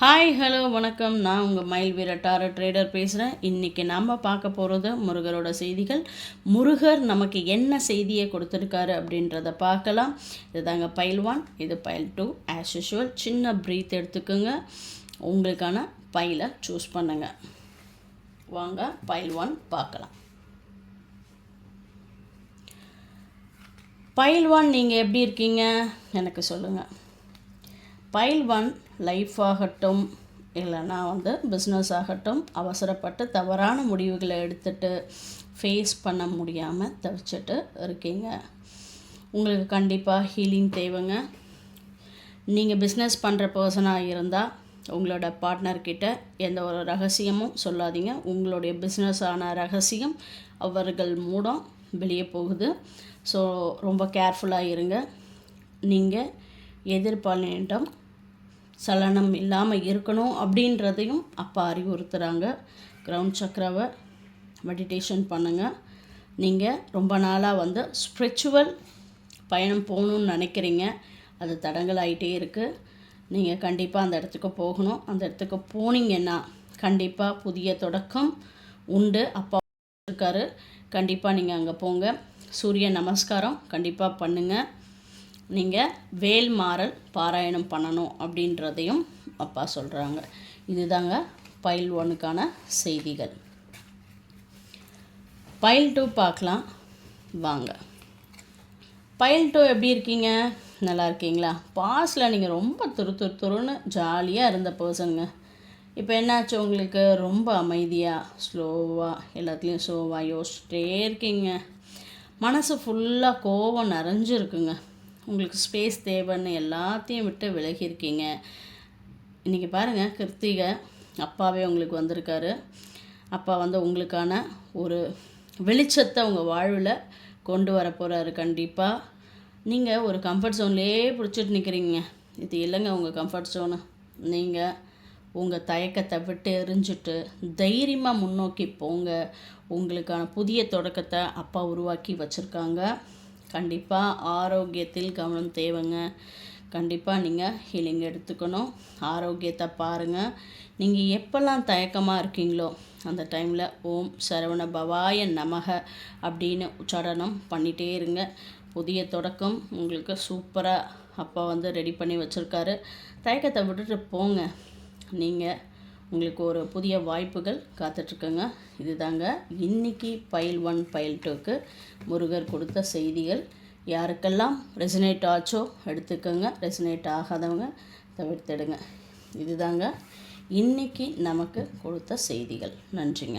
Hi hello வணக்கம். நான் உங்கள் மயில் வீரட்டார ட்ரேடர் பேசுகிறேன். இன்றைக்கி நாம் பார்க்க போகிறது முருகரோட செய்திகள். முருகர் நமக்கு என்ன செய்தியை கொடுத்துருக்காரு அப்படின்றத பார்க்கலாம். இதுதாங்க பைல் 1, இது பைல் 2. ஆஸ் யூஷுவல் சின்ன ப்ரீத் எடுத்துக்கோங்க. உங்களுக்கான பைலை சூஸ் பண்ணுங்கள். வாங்க பைல் 1 பார்க்கலாம். பைல் 1 நீங்கள் எப்படி இருக்கீங்க எனக்கு சொல்லுங்கள். பைல் 1 லைஃப் ஆகட்டும் இல்லைன்னா பிஸ்னஸ் ஆகட்டும், அவசரப்பட்டு தவறான முடிவுகளை எடுத்துகிட்டு ஃபேஸ் பண்ண முடியாமல் தவிச்சிட்டு இருக்கீங்க. உங்களுக்கு கண்டிப்பாக ஹீலிங் தேவைங்க. நீங்கள் பிஸ்னஸ் பண்ணுற பர்சனாக இருந்தால் உங்களோட பார்ட்னர்கிட்ட எந்த ஒரு ரகசியமும் சொல்லாதீங்க. உங்களுடைய பிஸ்னஸான ரகசியம் அவர்கள் மூலம் வெளியே போகுது. ஸோ ரொம்ப கேர்ஃபுல்லாக இருங்க. நீங்கள் எதிர்பாலினிடம் சலனம் இல்லாமல் இருக்கணும் அப்படின்றதையும் அப்பா அறிவுறுத்துகிறாங்க. கிரவுண்ட் சக்கராவை மெடிடேஷன் பண்ணுங்கள். நீங்கள் ரொம்ப நாளாக ஸ்பிரிச்சுவல் பயணம் போகணுன்னு நினைக்கிறீங்க. அது தடங்கலாகிட்டே இருக்குது. நீங்கள் கண்டிப்பாக அந்த இடத்துக்கு போகணும். அந்த இடத்துக்கு போனீங்கன்னா கண்டிப்பாக புதிய தொடக்கம் உண்டு. அப்பா இருக்காரு. கண்டிப்பாக நீங்கள் அங்கே போங்க. சூரிய நமஸ்காரம் கண்டிப்பாக பண்ணுங்கள். நீங்கள் வேல்மாறல் பாராயணம் பண்ணணும் அப்படின்றதையும் அப்பா சொல்கிறாங்க. இதுதாங்க பைல் 1க்கான செய்திகள். பைல் 2 பார்க்கலாம் வாங்க. பைல் 2 எப்படி இருக்கீங்க? நல்லா இருக்கீங்களா? பாஸ்டில் நீங்கள் ரொம்ப துருன்னு ஜாலியாக இருந்த பர்சனுங்க. இப்போ என்னாச்சு? உங்களுக்கு ரொம்ப அமைதியாக ஸ்லோவாக எல்லாத்துலேயும் ஸ்லோவாக யோசிச்சுட்டே இருக்கீங்க. மனசு ஃபுல்லாக கோபம் நிறைஞ்சிருக்குங்க. உங்களுக்கு ஸ்பேஸ் தேவைன்னு எல்லாத்தையும் விட்டு விலகியிருக்கீங்க. இன்றைக்கி பாருங்கள், கிருத்திகை அப்பாவே உங்களுக்கு வந்திருக்காரு. அப்பா உங்களுக்கான ஒரு வெளிச்சத்தை உங்கள் வாழ்வில் கொண்டு வர போகிறாரு. கண்டிப்பாக நீங்கள் ஒரு கம்ஃபர்ட் ஜோன்லேயே பிடிச்சிட்டு நிற்கிறீங்க. இது இல்லைங்க உங்கள் கம்ஃபர்ட் ஜோனு. நீங்கள் உங்கள் தயக்கத்தை விட்டு எரிஞ்சிட்டு தைரியமாக முன்னோக்கி போங்க. உங்களுக்கான புதிய தொடக்கத்தை அப்பா உருவாக்கி வச்சுருக்காங்க. கண்டிப்பாக ஆரோக்கியத்தில் கவனம் தேவைங்க. கண்டிப்பாக நீங்கள் ஹீலிங் எடுத்துக்கணும். ஆரோக்கியத்தை பாருங்கள். நீங்கள் எப்போல்லாம் தயக்கமாக இருக்கீங்களோ அந்த டைமில் ஓம் சரவண பவாய நமக அப்படின்னு உச்சாரணம் பண்ணிகிட்டே இருங்க. புதிய தொடக்கம் உங்களுக்கு சூப்பராக அப்பா ரெடி பண்ணி வச்சுருக்காரு. தயக்கத்தை விட்டுட்டு போங்க. நீங்கள் உங்களுக்கு ஒரு புதிய வாய்ப்புகள் காத்துட்ருக்குங்க. இதுதாங்க இன்றைக்கி பைல் 1 பைல் 2க்கு முருகர் கொடுத்த செய்திகள். யாருக்கெல்லாம் ரெசனேட் ஆச்சோ எடுத்துக்கோங்க. ரெசனேட் ஆகாதவங்க தவிர்த்திடுங்க. இதுதாங்க இன்றைக்கி நமக்கு கொடுத்த செய்திகள். நன்றிங்க.